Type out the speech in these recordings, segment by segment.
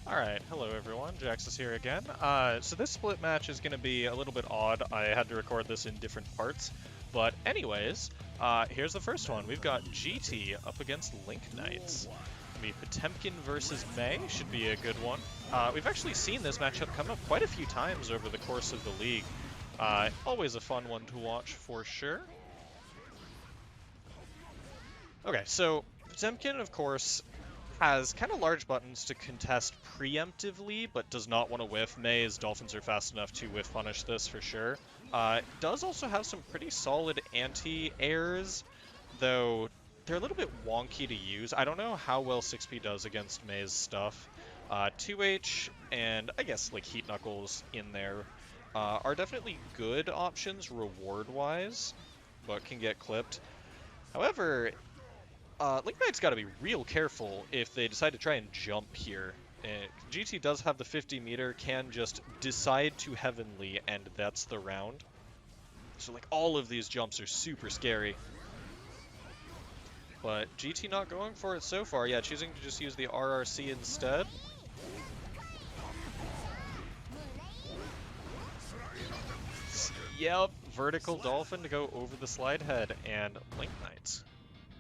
Alright, hello everyone, Jax is here again. So this split match is going to be a little bit odd. I had to record this in different parts. But anyways, here's the first one. We've got GT up against Link Knights. It'll be PoTeamKin versus May, should be a good one. We've actually seen this matchup come up quite a few times over the course of the league. Always a fun one to watch for sure. Okay, so PoTeamKin, of course, has kind of large buttons to contest preemptively, but does not want to whiff. May's Dolphins are fast enough to whiff punish this for sure. Does also have some pretty solid anti-airs, though they're a little bit wonky to use. I don't know how well 6P does against May's stuff. 2H and I guess like Heat Knuckles in there are definitely good options reward-wise, but can get clipped. However, Link Knight's got to be real careful if they decide to try and jump here. GT does have the 50 meter, can just decide to Heavenly, and that's the round. So like all of these jumps are super scary. But GT not going for it so far. Yeah, choosing to just use the RRC instead. Yep, vertical dolphin to go over the slide head, and Link Knights.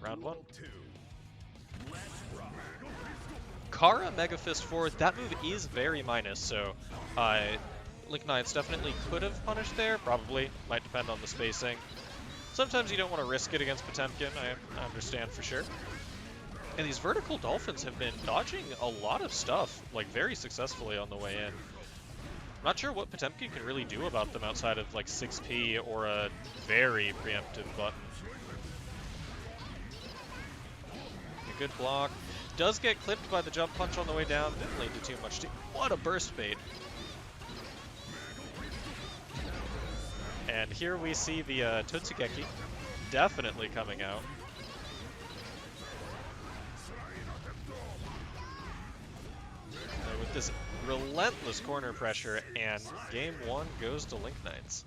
Round one. Kara Mega Fist forward, that move is very minus, so Link Knights definitely could have punished there, probably, might depend on the spacing. Sometimes you don't want to risk it against PoTeamKin, I understand for sure. And these vertical dolphins have been dodging a lot of stuff, like very successfully on the way in. I'm not sure what PoTeamKin can really do about them outside of like 6P or a very preemptive button. A good block. Does get clipped by the jump punch on the way down. Didn't lead to too much. What a burst bait. And here we see the Totsugeki definitely coming out. With this relentless corner pressure, and game one goes to Link Knights.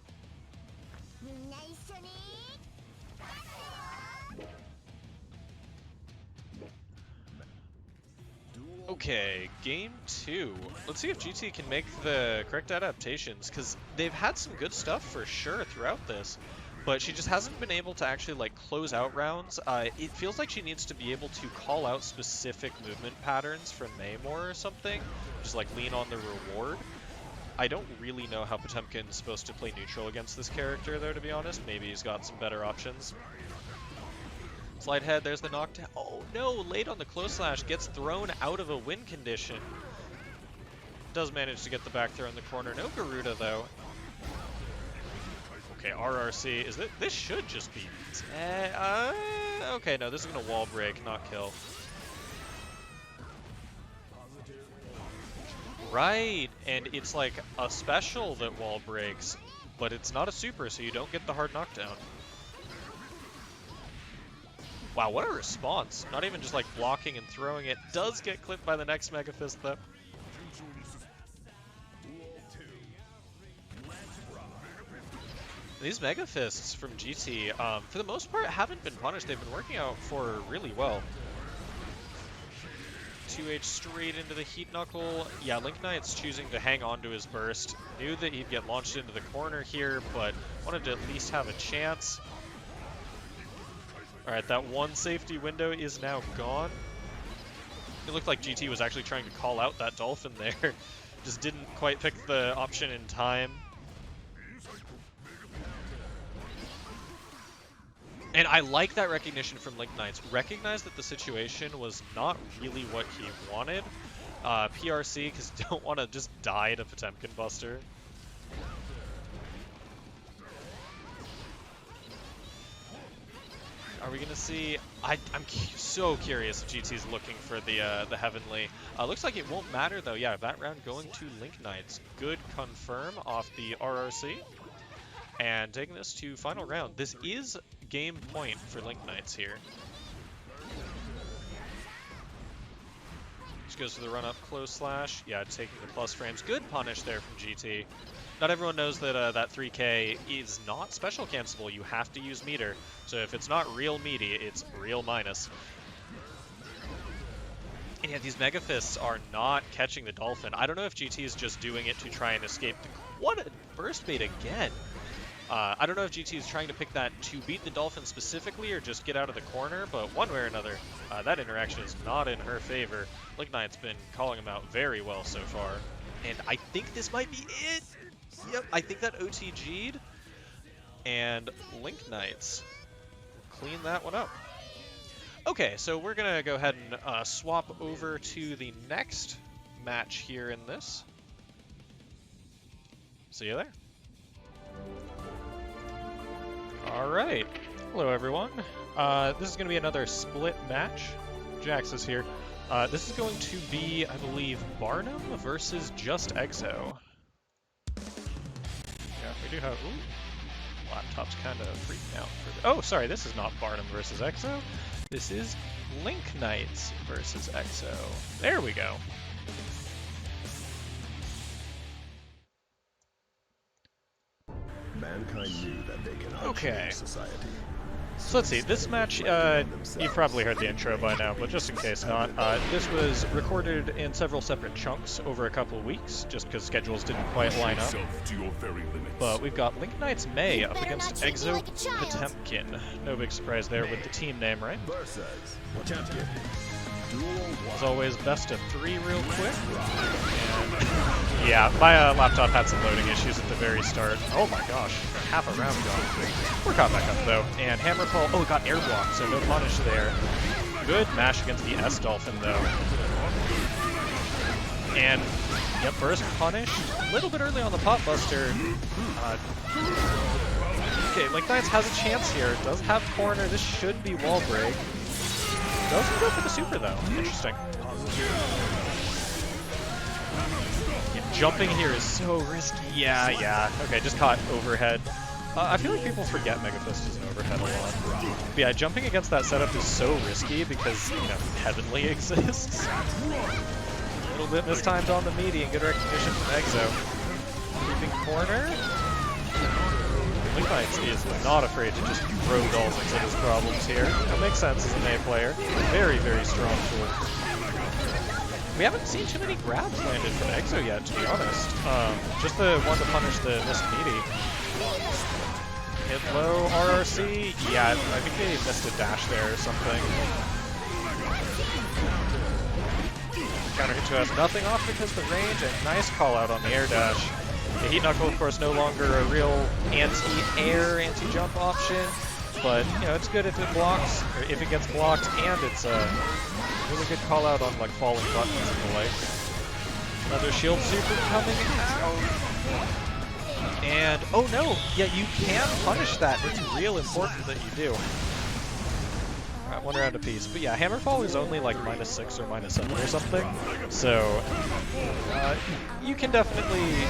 Okay, game two. Let's see if GT can make the correct adaptations, because they've had some good stuff for sure throughout this, but she just hasn't been able to actually like close out rounds. It feels like she needs to be able to call out specific movement patterns from Maymore or something, just like lean on the reward. I don't really know how PoTeamKin is supposed to play neutral against this character though, to be honest. Maybe he's got some better options. Slide head, there's the knockdown. Oh no, late on the close slash, gets thrown out of a win condition. Does manage to get the back throw in the corner. No Garuda though. Okay, RRC, is this should just be... okay, no, this is gonna wall break, not kill. Right, and it's like a special that wall breaks, but it's not a super, so you don't get the hard knockdown. Wow, what a response. Not even just like blocking and throwing it. Does get clipped by the next Mega Fist though. These Mega Fists from GT, for the most part, haven't been punished. They've been working out for her really well. 2H straight into the Heat Knuckle. Yeah, Link Knight's choosing to hang on to his burst. Knew that he'd get launched into the corner here, but wanted to at least have a chance. Alright, that one safety window is now gone. It looked like GT was actually trying to call out that dolphin there. Just didn't quite pick the option in time. And I like that recognition from Link Knights. Recognize that the situation was not really what he wanted. PRC, because don't want to just die to PoTeamKin Buster. Are we gonna see? I'm so curious if GT's looking for the Heavenly. Looks like it won't matter though. Yeah, that round going to Link Knights. Good confirm off the RRC. And taking this to final round. This is game point for Link Knights here. Just goes to the run up close slash. Yeah, taking the plus frames. Good punish there from GT. Not everyone knows that that 3K is not special cancelable. You have to use meter. So if it's not real meaty, it's real minus. And Yeah, these Mega Fists are not catching the Dolphin. I don't know if GT is just doing it to try and escape. What a burst bait again! I don't know if GT is trying to pick that to beat the Dolphin specifically or just get out of the corner, but one way or another, that interaction is not in her favor. Link Knight's been calling him out very well so far, and I think this might be it! Yep, I think that OTG'd, and Link Knights clean that one up. Okay, so we're going to go ahead and swap over to the next match here in this. See you there. All right. Hello, everyone. This is going to be another split match. Jax is here. This is going to be, I believe, Barnum versus Just Exo. Yeah, we do have... Ooh, laptop's kind of freaking out. Oh, sorry, this is not Barnum versus Exo. This is Link Knights versus Exo. There we go. Mankind knew that they can okay. Society. So let's see, this match, you've probably heard the intro by now, but just in case not, this was recorded in several separate chunks over a couple of weeks, just because schedules didn't quite line up. But we've got Link Knights May up against Exo PoTeamKin. No big surprise there with the team name, right? As always, best of 3 real quick. And yeah, my laptop had some loading issues at the very start. Oh my gosh, half a round gone. We're caught back up though. And Hammerfall, oh, it got air blocked, so no punish there. Good mash against the S Dolphin though. And, yep, burst punished. A little bit early on the Pot Buster. Okay, Link Knights has a chance here. Does have corner. This should be wall break. Doesn't go for the super though. Interesting. Yeah, jumping here is so risky. Yeah. Okay, just caught overhead. I feel like people forget Mega Fist is an overhead a lot. But yeah, jumping against that setup is so risky because, you know, Heavenly exists. A little bit mistimed on the meaty and good recognition from Exo. Creeping corner. Link Knights is not afraid to just throw dolls into his problems here. That makes sense as a May player. Very, very strong tool. We haven't seen too many grabs landed from Exo yet, to be honest. Just the one to punish the missed meaty. Hit low, RRC. Yeah, I think they missed a dash there or something. Counter hit to us, nothing off because the range, and nice call out on the air dash. The Heat Knuckle, of course, no longer a real anti-air, anti-jump option, but, you know, it's good if it blocks, or if it gets blocked, and it's a really good call out on, like, falling buttons and the like. Another shield super coming out. And, oh no, yeah, you can punish that. It's real important that you do. Alright, 1 round apiece. But yeah, Hammerfall is only like -6 or -7 or something. So, you can definitely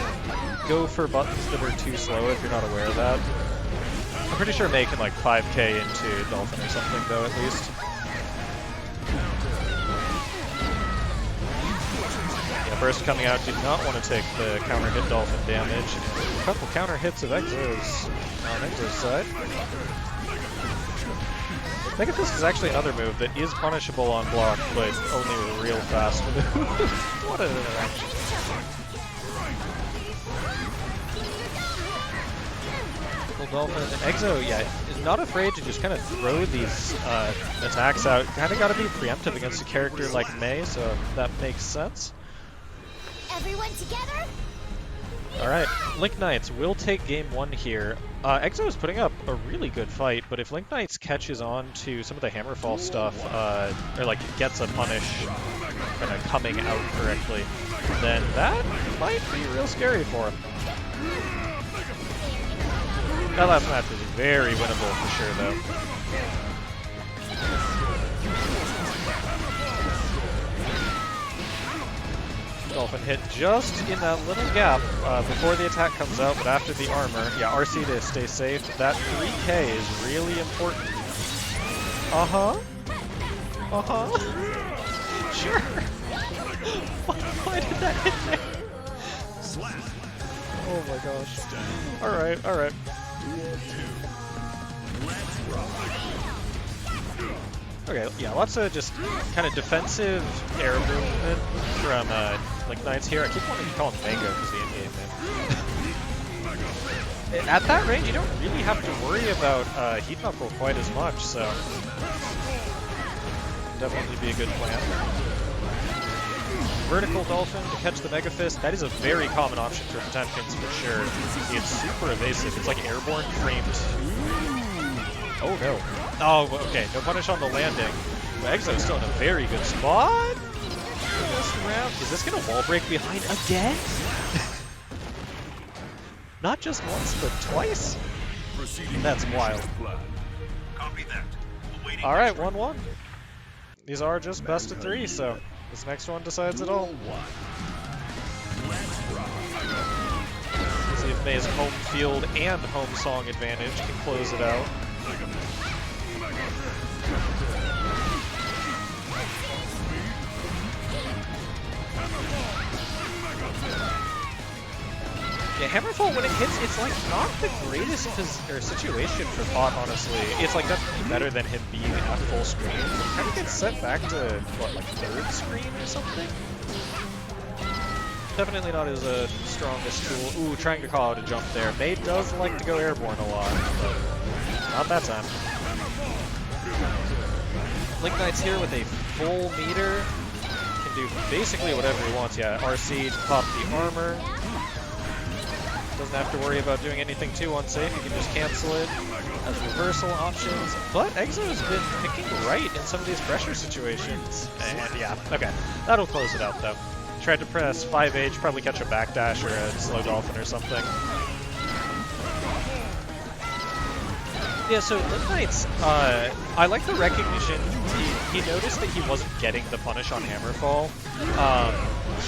go for buttons that are too slow if you're not aware of that. I'm pretty sure May can like 5k into Dolphin or something though, at least. Yeah, burst coming out, did not want to take the counter hit Dolphin damage. A couple counter hits of Exo's on Exo's side. Mega Fist is actually another move that is punishable on block, but only with a real fast move. What an interaction. Dolphin. Exo, yeah, is not afraid to just kind of throw these attacks out. Kind of got to be preemptive against a character like May, so that makes sense. Everyone together? Alright, Link Knights will take game 1 here. Exo is putting up a really good fight, but if Link Knights catches on to some of the Hammerfall stuff, or like gets a punish kind of coming out correctly, then that might be real scary for him. That last match was very winnable for sure, though. Dolphin hit just in that little gap before the attack comes out, but after the armor, yeah, RC to stay safe. That 3k is really important. Sure. Why did that hit there? Oh my gosh. Alright. Okay, yeah, lots of just kind of defensive air movement from Link Knights here. I keep wanting to call him Mango because the in-game name. At that range, you don't really have to worry about heat knuckle quite as much, so definitely be a good plan. Vertical Dolphin to catch the Mega Fist. That is a very common option for PoTeamKins for sure. It's super evasive. It's like airborne frame 2. Oh no. Oh, okay. No punish on the landing. But Exo's still in a very good spot. This round. Is this going to wall break behind again? Not just once, but twice? That's wild. Alright, 1-1. These are just best of 3, so this next one decides it all. See if May's home field and home song advantage can close it out. Yeah, Hammerfall when it hits, it's like not the greatest situation for Pot, honestly. It's like definitely better than him being at full screen. It kind of gets set back to, what, like third screen or something? Definitely not his strongest tool. Ooh, trying to call out a jump there. May does like to go airborne a lot, but not that time. Link Knight's here with a full meter. Can do basically whatever he wants. Yeah, RC to pop the armor. Doesn't have to worry about doing anything too unsafe. You can just cancel it as reversal options. But Exo's been picking right in some of these pressure situations. And yeah, okay. That'll close it out though. Tried to press 5H, probably catch a backdash or a slow dolphin or something. Yeah, so Link Knight's, I like the recognition. He noticed that he wasn't getting the punish on Hammerfall.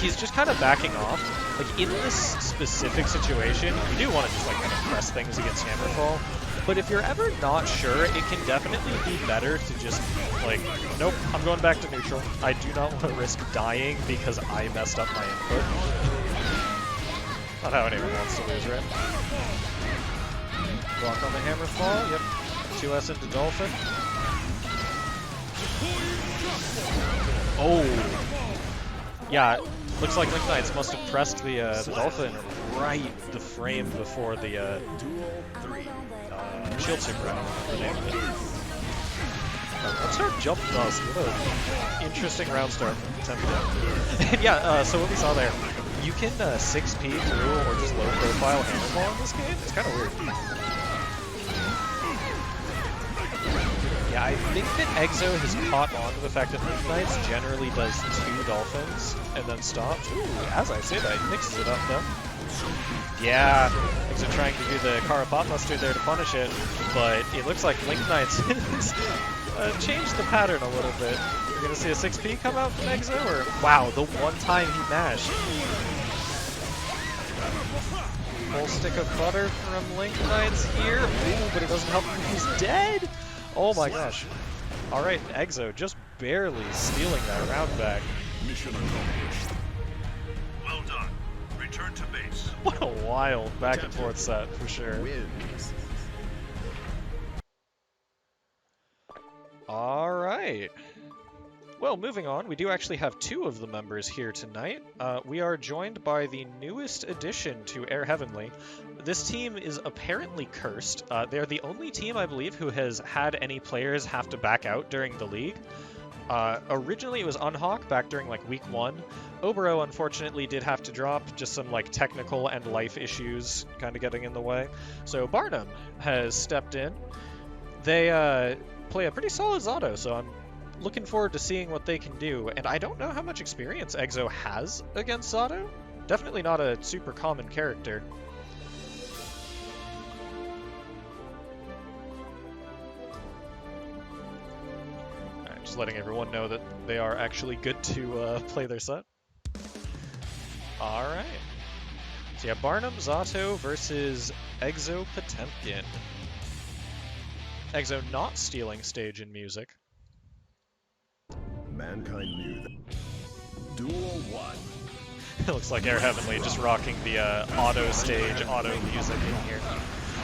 He's just kind of backing off. Like, in this specific situation, you do want to just, like, kind of press things against Hammerfall. But if you're ever not sure, it can definitely be better to just, like, nope, I'm going back to neutral. I do not want to risk dying because I messed up my input. Not how anyone wants to lose, right? Block on the Hammerfall, yep. 2S into Dolphin. Oh! Yeah, looks like Link Knights must have pressed the Dolphin right the frame before the Shield Super, I don't know the name of it. Let's start Jump Dust. What an interesting round start from PoTeamKin. And yeah, so what we saw there, you can 6P through or just low profile Hammerfall in this game. It's kind of weird. Yeah, I think that Exo has caught on to the fact that Link Knights generally does 2 Dolphins and then stops. Ooh, as I say that, he mixes it up though. Yeah, Exo trying to do the Kara Pot Buster there to punish it, but it looks like Link Knights has changed the pattern a little bit. We're gonna see a 6P come out from Exo, or wow, the one time he mashed. Full stick of butter from Link Knights here. Ooh, but it doesn't help him, he's dead! Oh my gosh. Alright, Exo just barely stealing that round back. Mission accomplished. Well done. Return to base. What a wild back and forth set, for sure. Alright. Well, moving on, we do actually have 2 of the members here tonight. We are joined by the newest addition to Air Heavenly. This team is apparently cursed. They're the only team, I believe, who has had any players have to back out during the league. Originally it was Unhawk back during like week 1. Obero unfortunately did have to drop, just some like technical and life issues kind of getting in the way. So Barnum has stepped in. They play a pretty solid Zato, so I'm looking forward to seeing what they can do. And I don't know how much experience Exo has against Zato. Definitely not a super common character. Just letting everyone know that they are actually good to play their set. Alright. So yeah, Barnum, Zato versus Exo PoTeamKin. Exo not stealing stage and music. Mankind knew that. Duel 1. It looks like Air Heavenly just rocking the auto stage, auto music in here.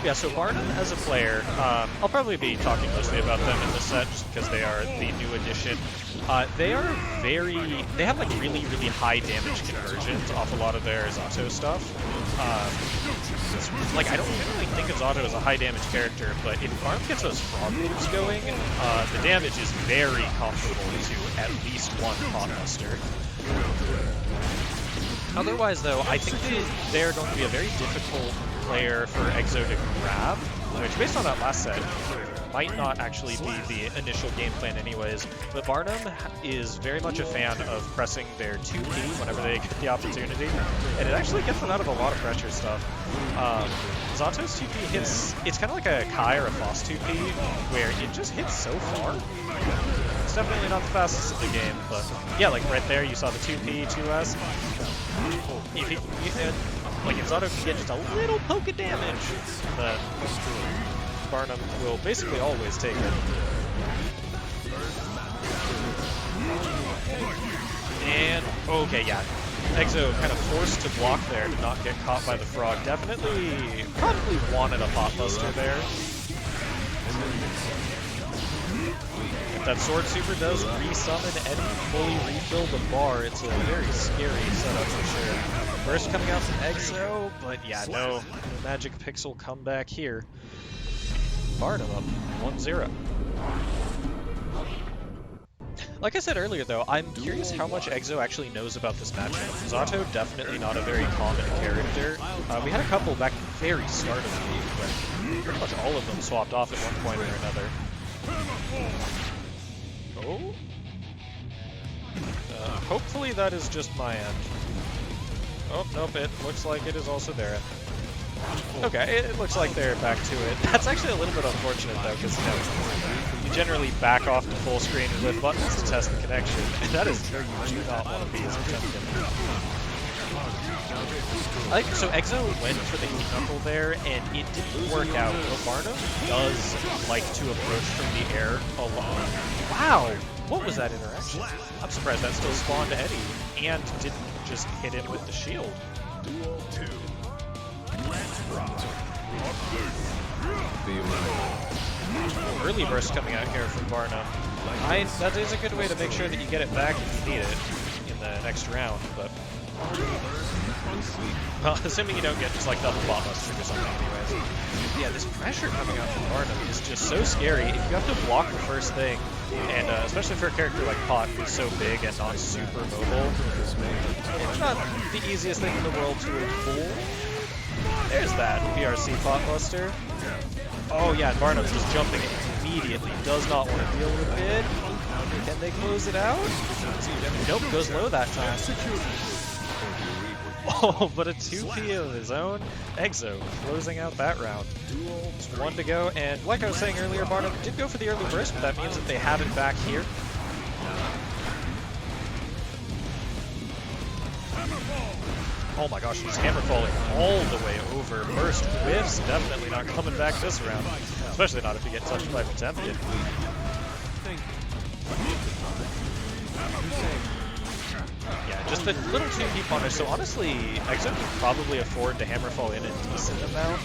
Yeah, so Barnum as a player, I'll probably be talking mostly about them in this set just because they are the new addition. They have like really, really high damage conversions off a lot of their Zato stuff. Like, I don't really think of Zato as a high damage character, but if Barnum gets those frog moves going, the damage is very comparable to at least one Potbuster. Otherwise, though, I think they're going to be a very difficult player for Exo to grab, which, based on that last set, might not actually be the initial game plan anyways, but Barnum is very much a fan of pressing their 2P whenever they get the opportunity, and it actually gets them out of a lot of pressure stuff. Zato's 2P hits, it's kind of like a Kai or a Foss 2P, where it just hits so far. It's definitely not the fastest in the game, but yeah, like right there, you saw the 2P, 2S. Like if Zato can get just a little poke of damage, then Barnum will basically always take it. And, okay, yeah. Exo kind of forced to block there to not get caught by the frog. Probably wanted a Potbuster there. If that Sword Super does resummon Eddie, fully refill the bar, it's a very scary setup for sure. Burst coming out from Exo, but yeah, no magic pixel comeback here. Barnum up 1-0. Like I said earlier, though, I'm curious how much Exo actually knows about this matchup. Zato, definitely not a very common character. We had a couple back at the very start of the league, but pretty much all of them swapped off at one point or another. Oh? Hopefully that is just my end. Oh, nope, it looks like it is also their end. Okay, it looks like they're back to it. That's actually a little bit unfortunate, though, because, you generally back off to full screen with buttons to test the connection, and that is where you do not want to be as a champion. So Exo went for the heat knuckle there, and it didn't work out, but Barnum does like to approach from the air a lot. Wow! What was that interaction? I'm surprised that still spawned Eddie, and didn't just hit him with the shield. Duel 2. Let's rock. Early burst coming out here from Barnum. That is a good way to make sure that you get it back if you need it in the next round, but... Well, assuming you don't get just like double Potbuster or something anyways. Yeah, this pressure coming out from Barnum is just so scary. If you have to block the first thing, and especially for a character like Pot, who's so big and not super mobile, it's not the easiest thing in the world to avoid. There's that PRC Potbuster. Oh yeah, Barnum's just jumping immediately. Does not want to deal with it. Can they close it out? Nope, goes low that time. Oh, but a 2P of his own. Exo closing out that round. Just one to go, and like I was saying earlier, Barnum did go for the early burst, but that means that they have it back here. Oh my gosh, he's hammer falling all the way over. Burst whiffs, definitely not coming back this round. Especially not if you get touched by PoTeamKin. Yeah, just the little 2P punish. So honestly, Exo can probably afford to hammer fall in a decent amount.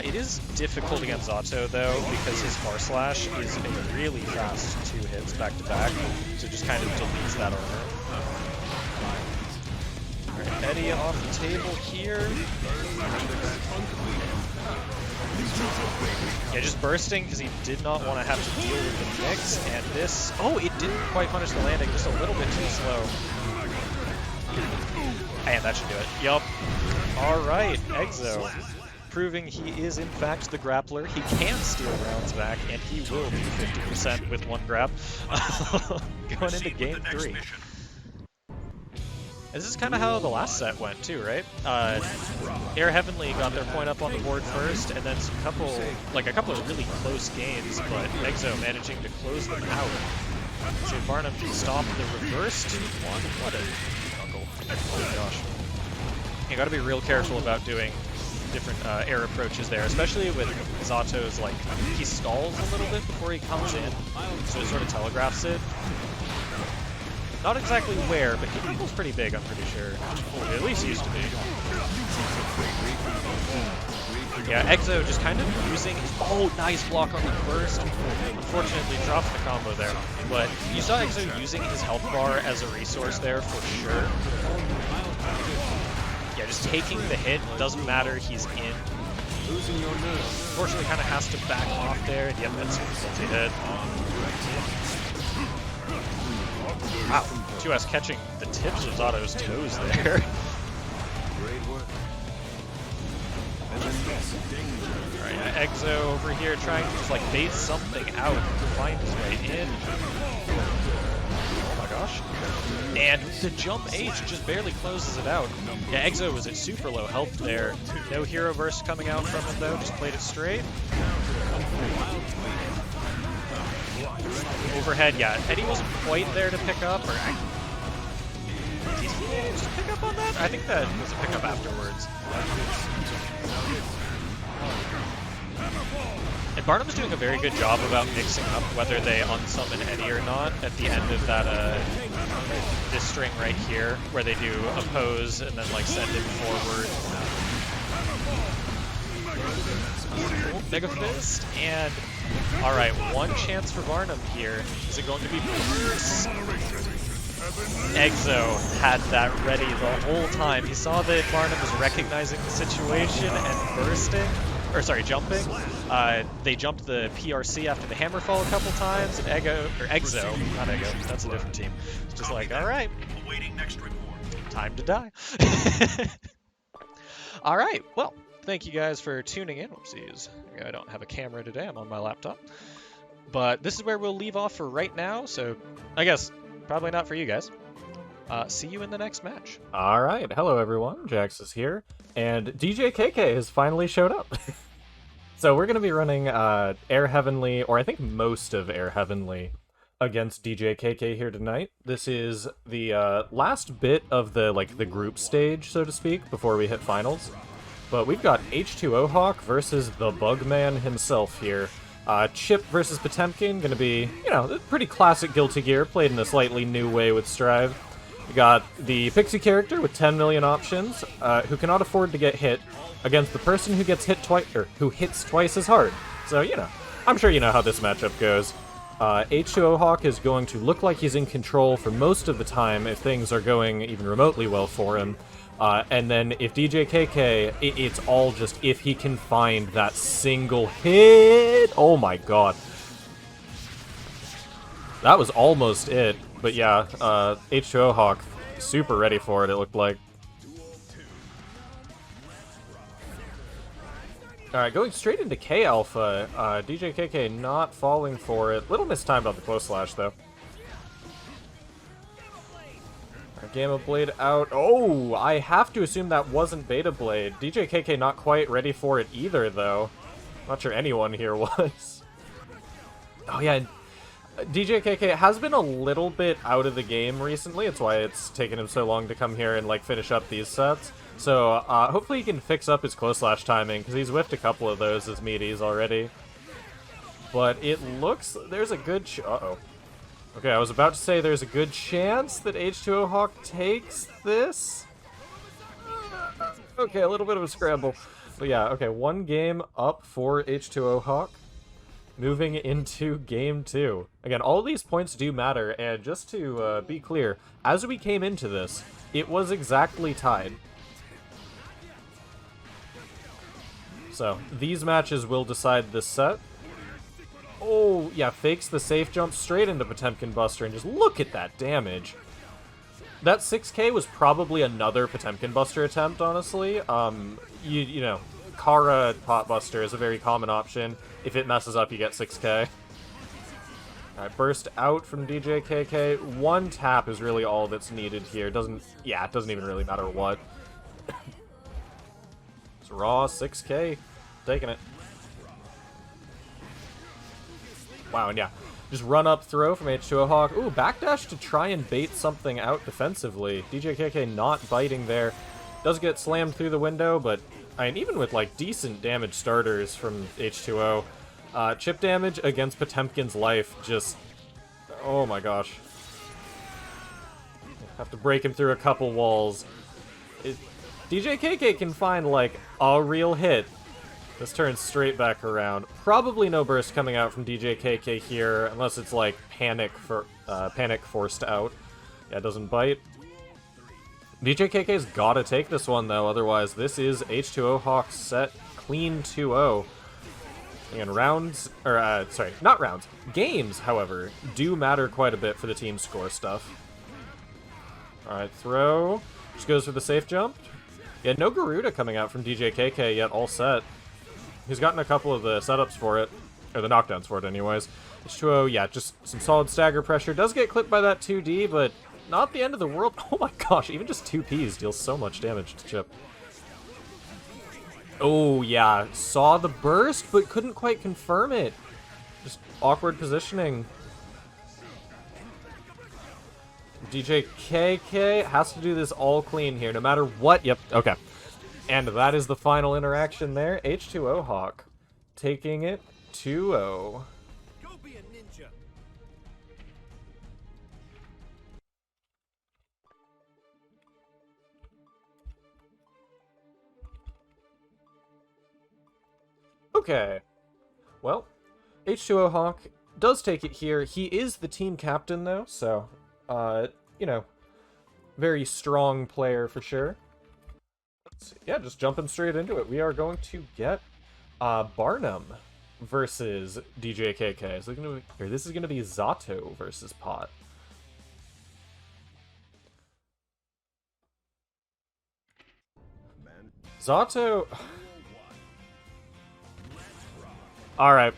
It is difficult against Zato though, because his far slash is a really fast 2 hits back to back. So just kind of deletes that armor. Alright, Eddie off the table here. Yeah, just bursting because he did not want to have to deal with the mix, and this... Oh, it didn't quite punish the landing, just a little bit too slow. And that should do it. Yup. Alright, Exo. Proving he is in fact the grappler. He can steal rounds back, and he will be 50% with one grab. Going into game 3. This is kind of how the last set went too, right? Air Heavenly got their point up on the board first, and then a couple of really close games, but Exo managing to close them out. So Barnum can stop the reverse 2-1. What a knuckle. Oh gosh. You gotta be real careful about doing different air approaches there, especially with Zato's, like, he stalls a little bit before he comes in, so it sort of telegraphs it. Not exactly where, but Kickle's pretty big, I'm pretty sure. Or at least used to be. Yeah, Exo just kind of using his... Oh, nice block on the burst. Unfortunately, drops the combo there. But you saw Exo using his health bar as a resource there for sure. Yeah, just taking the hit. Doesn't matter, he's in. Unfortunately, kind of has to back off there. Yep, that's a hit. Wow, 2S catching the tips of Zato's toes there. Alright, Exo over here trying to just like bait something out to find his way in. Oh my gosh. And the jump H just barely closes it out. Yeah, Exo was at super low health there. No hero burst coming out from him though, just played it straight. Overhead, yeah, Eddie wasn't quite there to pick up, or did he manage to pick up on that? I think that was a pickup afterwards. And Barnum is doing a very good job about mixing up whether they unsummon Eddie or not at the end of that this string right here, where they do oppose and then like send him forward. Mega Fist, and alright, one chance for Barnum here. Is it going to be Bruce? Exo had that ready the whole time. He saw that Barnum was recognizing the situation and bursting, or sorry, jumping. They jumped the PRC after the hammerfall a couple times, and Exo, not Ego, that's a different team. It's just like, alright, Awaiting next report. time to die. Alright, well, thank you guys for tuning in. Whoopsies. I don't have a camera today, I'm on my laptop. But this is where we'll leave off for right now, so I guess probably not for you guys. See you in the next match. Alright, hello everyone, Jax is here, and DJKK has finally showed up. So we're going to be running Air Heavenly, or I think most of Air Heavenly, against DJKK here tonight. This is the last bit of the group stage, so to speak, before we hit finals. But we've got H2O Hawk versus the Bugman himself here. Chip versus PoTeamKin, gonna be, you know, pretty classic Guilty Gear, played in a slightly new way with Strive. We got the Pixie character with 10 million options, who cannot afford to get hit, against the person who gets hit twice, or who hits twice as hard. So, you know, I'm sure you know how this matchup goes. H2O Hawk is going to look like he's in control for most of the time if things are going even remotely well for him. And then if DJKK, it's all just if he can find that single hit. Oh my god. That was almost it. But yeah, H2O Hawk, super ready for it, it looked like. Alright, going straight into K Alpha. DJKK not falling for it. Little mistimed on the close slash, though. Gamma Blade out. Oh, I have to assume that wasn't Beta Blade. DJKK not quite ready for it either, though. Not sure anyone here was. Oh, yeah. DJKK has been a little bit out of the game recently. It's why it's taken him so long to come here and, finish up these sets. So, hopefully he can fix up his close slash timing, because he's whiffed a couple of those as meaties already. But it looks... There's a good... Uh-oh. Okay, I was about to say there's a good chance that H2O Hawk takes this. Okay, a little bit of a scramble. But yeah, okay, one game up for H2O Hawk. Moving into game 2. Again, all these points do matter, and just to be clear, as we came into this, it was exactly tied. So, these matches will decide this set. Oh, yeah, fakes the safe jump straight into PoTeamKin Buster, and just look at that damage. That 6k was probably another PoTeamKin Buster attempt, honestly. You know, Kara Pot Buster is a very common option. If it messes up, you get 6k. Alright, burst out from DJKK. One tap is really all that's needed here. It doesn't even really matter what. It's raw 6k. Taking it. Wow, and yeah, just run up throw from H2O Hawk. Ooh, backdash to try and bait something out defensively. DJKK not biting there. Does get slammed through the window, but I mean, even with decent damage starters from H2O, chip damage against PoTeamKin's life just... Oh my gosh. Have to break him through a couple walls. DJ KK can find, like, a real hit. This turns straight back around. Probably no burst coming out from DJ KK here, unless it's, like, panic forced out. Yeah, it doesn't bite. DJ KK's gotta take this one, though, otherwise this is H2O Hawk set clean 2-0. And rounds, or, sorry, not rounds. Games, however, do matter quite a bit for the team score stuff. Alright, throw. Just goes for the safe jump. Yeah, no Garuda coming out from DJ KK yet, all set. He's gotten a couple of the setups for it, or the knockdowns for it anyways. H2O, yeah, just some solid stagger pressure. Does get clipped by that 2D, but not the end of the world. Oh my gosh, even just 2 Ps deals so much damage to Chip. Oh yeah, saw the burst, but couldn't quite confirm it. Just awkward positioning. DJ KK has to do this all clean here, no matter what. Yep, okay. And that is the final interaction there. H2O Hawk taking it 2-0. Go be a ninja. Okay. Well, H2O Hawk does take it here. He is the team captain, though, so, you know, very strong player for sure. Yeah, just jumping straight into it. We are going to get Barnum versus DJ KK. So this is gonna be Zato versus Pot. Zato. All right.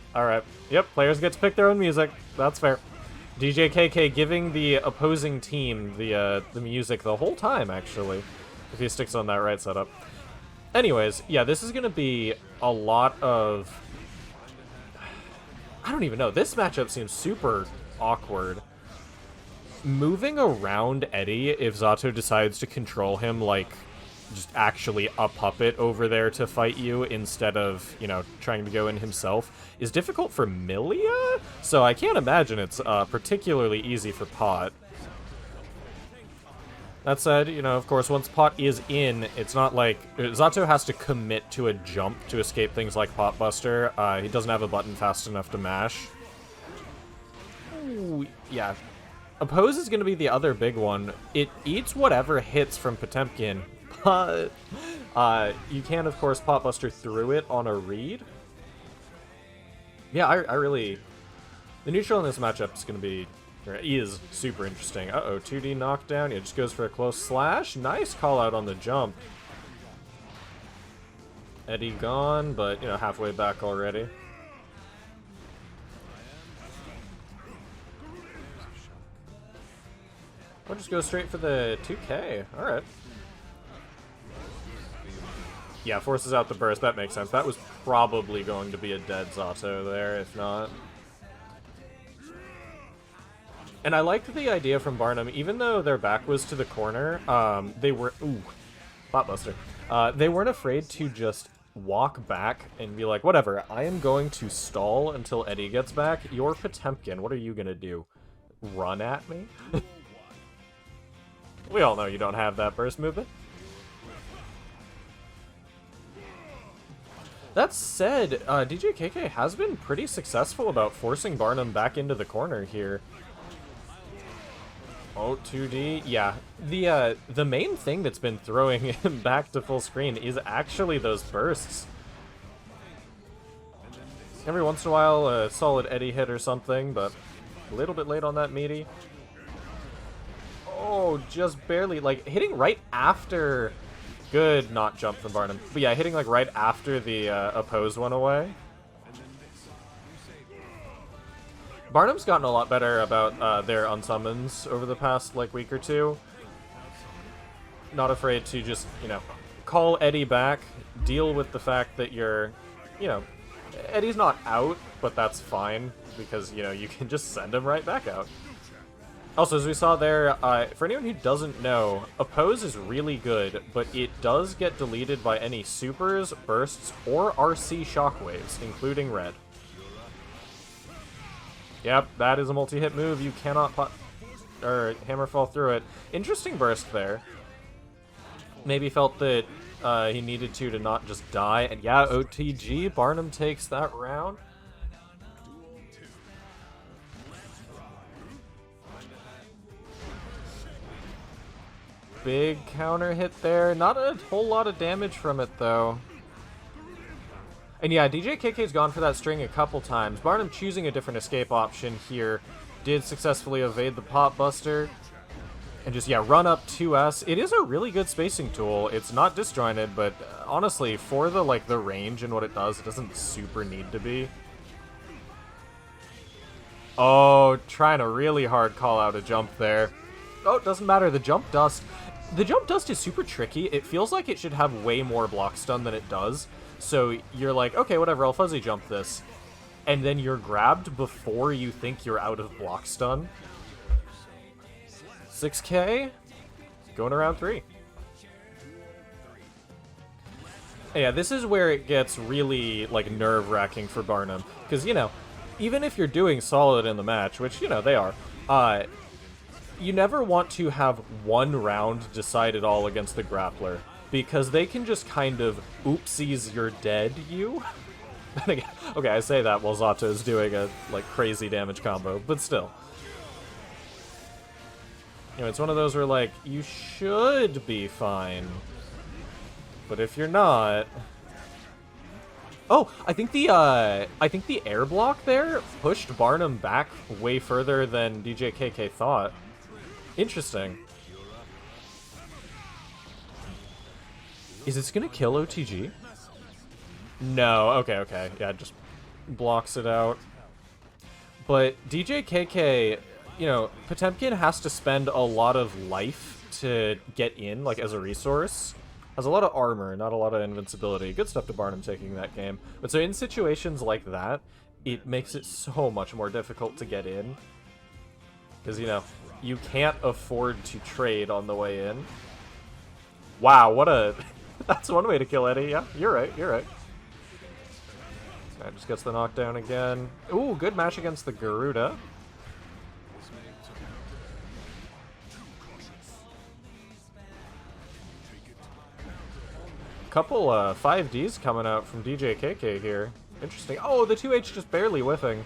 Yep, players get to pick their own music. That's fair. DJ KK giving the opposing team the music the whole time, actually. If he sticks on that right setup. Anyways, yeah, this is going to be a lot of... I don't even know. This matchup seems super awkward. Moving around Eddie, if Zato decides to control him, like, just actually a puppet over there to fight you instead of, you know, trying to go in himself, is difficult for Milia? So I can't imagine it's particularly easy for Pot. That said, you know, of course, once Pot is in, it's not like... Zato has to commit to a jump to escape things like Pot Buster. He doesn't have a button fast enough to mash. Ooh, yeah. Oppose is going to be the other big one. It eats whatever hits from PoTeamKin, but you can, of course, Pot Buster through it on a read. Yeah, I really... The neutral in this matchup is going to be... is super interesting. Uh-oh, 2D knockdown. Yeah, just goes for a close slash. Nice call out on the jump. Eddie gone, but, you know, halfway back already. Or just go straight for the 2K. Alright. Yeah, forces out the burst. That makes sense. That was probably going to be a dead Zato there, if not. And I liked the idea from Barnum, even though their back was to the corner, they were... Ooh, Pot Buster. They weren't afraid to just walk back and be like, whatever, I am going to stall until Eddie gets back. You're PoTeamKin, what are you gonna do? Run at me? We all know you don't have that burst movement. That said, DJ KK has been pretty successful about forcing Barnum back into the corner here. Oh, 2D. Yeah, the main thing that's been throwing him back to full screen is actually those bursts. Every once in a while, a solid Eddie hit or something, but a little bit late on that meaty. Oh, just barely, like, hitting right after... Good not jump from Barnum. But yeah, hitting, like, right after the opposed one away. Barnum's gotten a lot better about their unsummons over the past, like, week or two. Not afraid to just, you know, call Eddie back, deal with the fact that you're, you know, Eddie's not out, but that's fine, because, you know, you can just send him right back out. Also, as we saw there, for anyone who doesn't know, Oppose is really good, but it does get deleted by any supers, bursts, or RC shockwaves, including red. Yep, that is a multi-hit move. You cannot or Hammerfall through it. Interesting burst there. Maybe felt that he needed to not just die. And yeah, OTG, Barnum takes that round. Big counter hit there. Not a whole lot of damage from it, though. And yeah, DJKK's gone for that string a couple times. Barnum choosing a different escape option here. Did successfully evade the Pop Buster. And just, yeah, run up 2S. It is a really good spacing tool. It's not disjointed, but honestly, for the, like, the range and what it does, it doesn't super need to be. Oh, trying to really hard call out a jump there. Oh, it doesn't matter. The jump dust is super tricky. It feels like it should have way more block stun than it does. So you're like, okay, whatever, I'll fuzzy jump this. And then you're grabbed before you think you're out of block stun. 6K, going to round 3. Yeah, this is where it gets really, like, nerve-wracking for Barnum. Because, you know, even if you're doing solid in the match, which, you know, they are, you never want to have one round decide it all against the grappler. Because they can just kind of, oopsies, you're dead, you? Okay, I say that while Zato is doing a, like, crazy damage combo, but still. You know, it's one of those where, like, you should be fine. But if you're not... Oh, I think the air block there pushed Barnum back way further than DJKK thought. Interesting. Is this gonna kill OTG? No, okay. Yeah, just blocks it out. But DJKK... You know, PoTeamKin has to spend a lot of life to get in, like, as a resource. Has a lot of armor, not a lot of invincibility. Good stuff to Barnum taking that game. But so in situations like that, it makes it so much more difficult to get in. Because, you know, you can't afford to trade on the way in. Wow, what a... That's one way to kill Eddie. Yeah, you're right. That just gets the knockdown again. Ooh, good match against the Garuda. Couple 5Ds coming out from DJKK here. Interesting. Oh, the 2H just barely whiffing.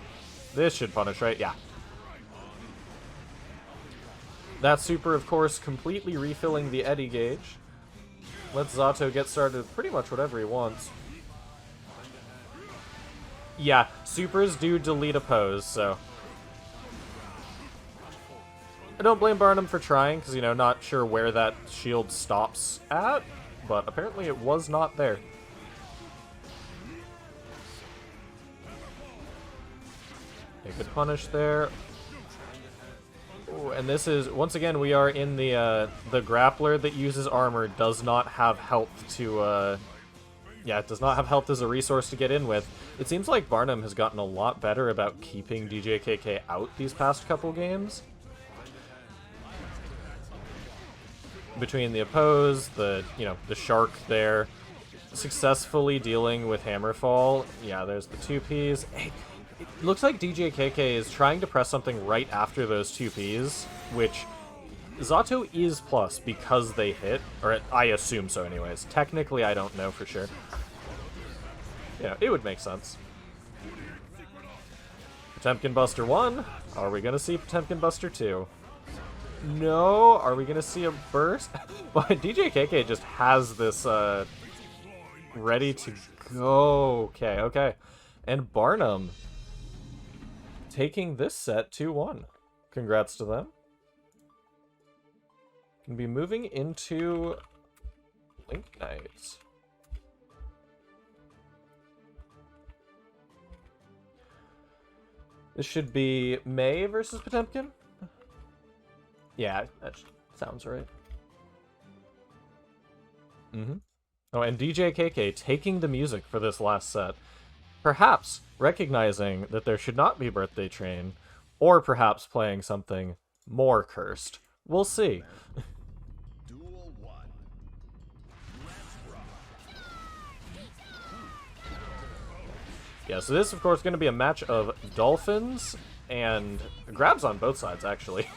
This should punish, right? Yeah. That super, of course, completely refilling the Eddie gauge. Lets Zato get started with pretty much whatever he wants. Yeah, supers do delete a pose, so... I don't blame Barnum for trying, because, you know, not sure where that shield stops at. But apparently it was not there. A good punish there. Ooh, and this is, once again, we are in the grappler that uses armor does not have health to, yeah, it does not have health as a resource to get in with. It seems like Barnum has gotten a lot better about keeping DJKK out these past couple games. Between the oppose, the, you know, the shark there, successfully dealing with Hammerfall. Yeah, there's the 2Ps. Hey, it looks like DJKK is trying to press something right after those 2Ps, which Zato is plus because they hit, or I assume so anyways. Technically, I don't know for sure. Yeah, it would make sense. PoTeamKin Buster 1. Are we going to see PoTeamKin Buster 2? No, are we gonna see a burst? But DJKK just has this ready to go. Okay. And Barnum taking this set 2-1. Congrats to them. Can be moving into Link Nights. This should be May versus PoTeamKin. Yeah, that sounds right. Oh, and DJKK taking the music for this last set. Perhaps recognizing that there should not be Birthday Train, or perhaps playing something more cursed. We'll see. Yeah, so this, of course, is going to be a match of Dolphins and grabs on both sides, actually.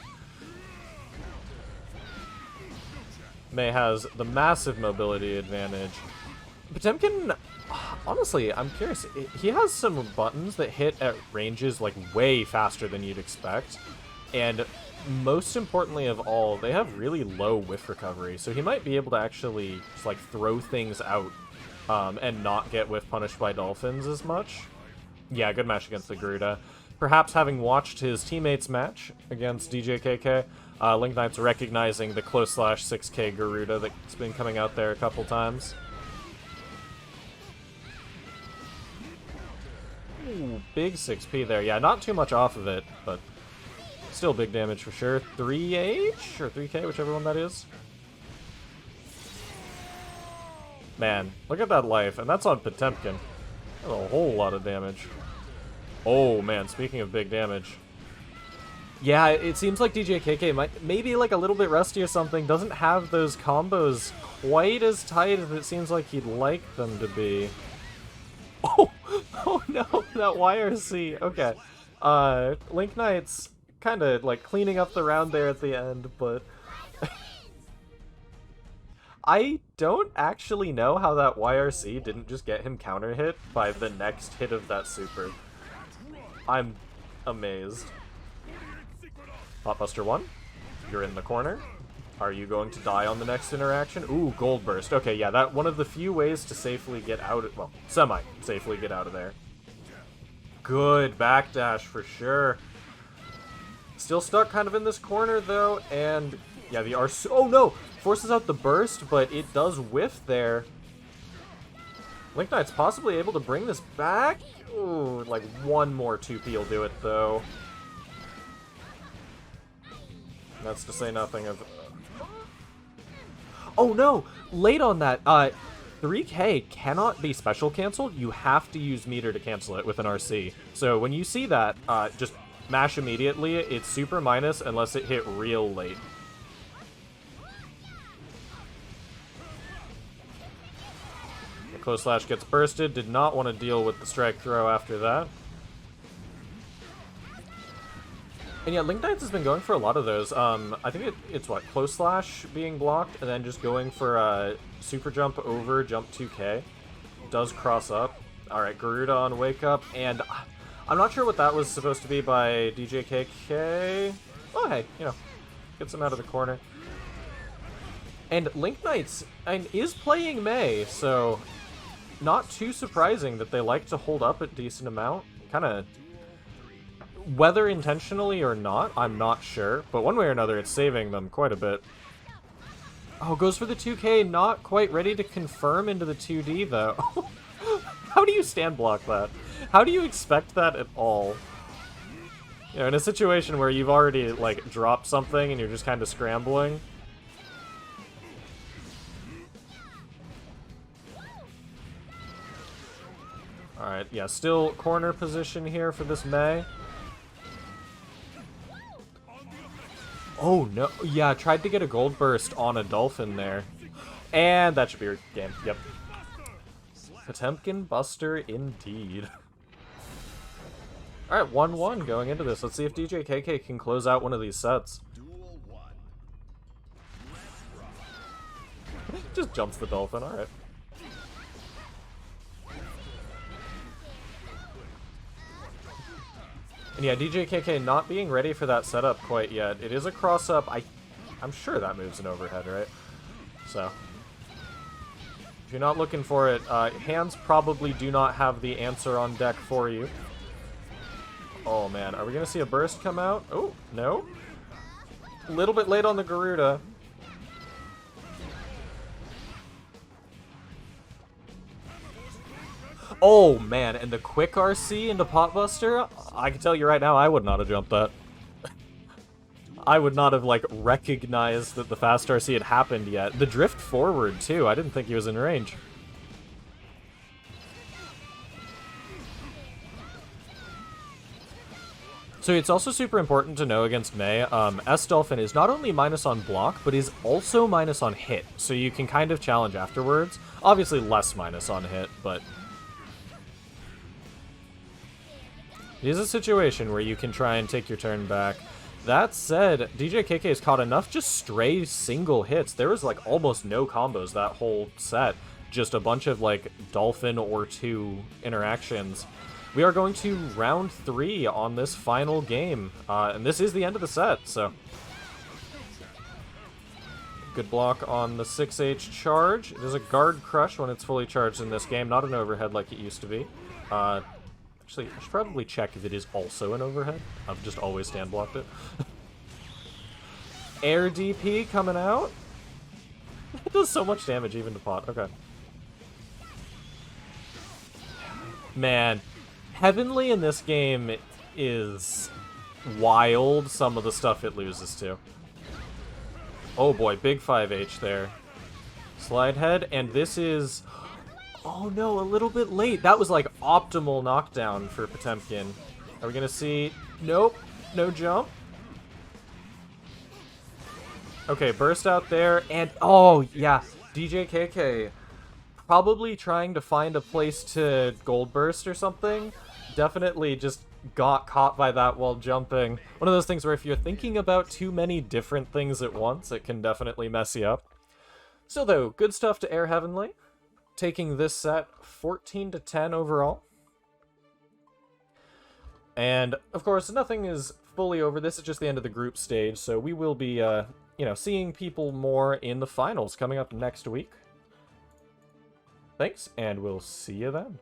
Mei has the massive mobility advantage. PoTeamKin, honestly, I'm curious. He has some buttons that hit at ranges like way faster than you'd expect. And most importantly of all, they have really low whiff recovery. So he might be able to actually just like throw things out and not get whiff punished by dolphins as much. Yeah, good match against the Garuda. Perhaps having watched his teammates match against DJKK, Link Knight's recognizing the close slash 6K Garuda that's been coming out there a couple times. Ooh, big 6P there. Yeah, not too much off of it, but still big damage for sure. 3H or 3K, whichever one that is. Man, look at that life, and that's on PoTeamKin. That's a whole lot of damage. Oh man, speaking of big damage. Yeah, it seems like DJKK might maybe like a little bit rusty or something. Doesn't have those combos quite as tight as it seems like he'd like them to be. Oh, oh no, that YRC. Okay. Link Knight's kind of like cleaning up the round there at the end, but I don't actually know how that YRC didn't just get him counter hit by the next hit of that super. I'm amazed. Potbuster 1, you're in the corner. Are you going to die on the next interaction? Ooh, Gold Burst. Okay, yeah, that one of the few ways to safely get out of, well, semi-safely get out of there. Good backdash for sure. Still stuck kind of in this corner though, and yeah, the RC, oh no! Forces out the burst, but it does whiff there. Link Knight's possibly able to bring this back. Ooh, like one more 2P will do it though. That's to say nothing of... Oh no! Late on that, 3K cannot be special canceled. You have to use meter to cancel it with an RC. So when you see that, just mash immediately. It's super minus unless it hit real late. The close slash gets bursted. Did not want to deal with the strike throw after that. And yeah, Link Knights has been going for a lot of those. I think it's what, close slash being blocked, and then just going for a super jump over jump 2K. Does cross up. Alright, Garuda on wake up, and I'm not sure what that was supposed to be by DJKK. Oh hey, you know, gets him out of the corner. And Link Knights is playing Mei, so not too surprising that they like to hold up a decent amount. Kind of, whether intentionally or not, I'm not sure. But one way or another, it's saving them quite a bit. Oh, goes for the 2K, not quite ready to confirm into the 2D, though. How do you stand block that? How do you expect that at all? You know, in a situation where you've already, like, dropped something and you're just kind of scrambling. Alright, yeah, still corner position here for this Mei. Oh, no. Yeah, I tried to get a gold burst on a dolphin there. And that should be your game. Yep. PoTeamKin Buster indeed. Alright, 1-1 going into this. Let's see if DJKK can close out one of these sets. Just jumps the dolphin, alright. And yeah, DJKK not being ready for that setup quite yet. It is a cross-up. I'm sure that moves an overhead, right? So, if you're not looking for it, hands probably do not have the answer on deck for you. Oh man, are we going to see a burst come out? Oh, no. A little bit late on the Garuda. Oh man, and the quick RC into Potbuster? I can tell you right now, I would not have jumped that. I would not have, like, recognized that the fast RC had happened yet. The drift forward, too. I didn't think he was in range. So it's also super important to know against Mei, S-Dolphin is not only minus on block, but is also minus on hit. So you can kind of challenge afterwards. Obviously less minus on hit, but... it is a situation where you can try and take your turn back. That said, DJKK has caught enough just stray single hits. There was like almost no combos that whole set. Just a bunch of like dolphin or two interactions. We are going to round 3 on this final game. And this is the end of the set, so... Good block on the 6H charge. It is a guard crush when it's fully charged in this game, not an overhead like it used to be. Actually, I should probably check if it is also an overhead. I've just always stand blocked it. Air DP coming out. It does so much damage even to pot. Okay. Man, Heavenly in this game is wild, some of the stuff it loses to. Oh boy, big 5H there. Slide head, and this is... Oh no, a little bit late. That was like optimal knockdown for PoTeamKin. Are we gonna see... Nope, no jump. Okay, burst out there, and... Oh, yeah, DJKK probably trying to find a place to gold burst or something. Definitely just got caught by that while jumping. One of those things where if you're thinking about too many different things at once, it can definitely mess you up. So though, good stuff to Air Heavenly. Taking this set 14-10 overall. And, of course, nothing is fully over. This is just the end of the group stage, so we will be, you know, seeing people more in the finals coming up next week. Thanks, and we'll see you then.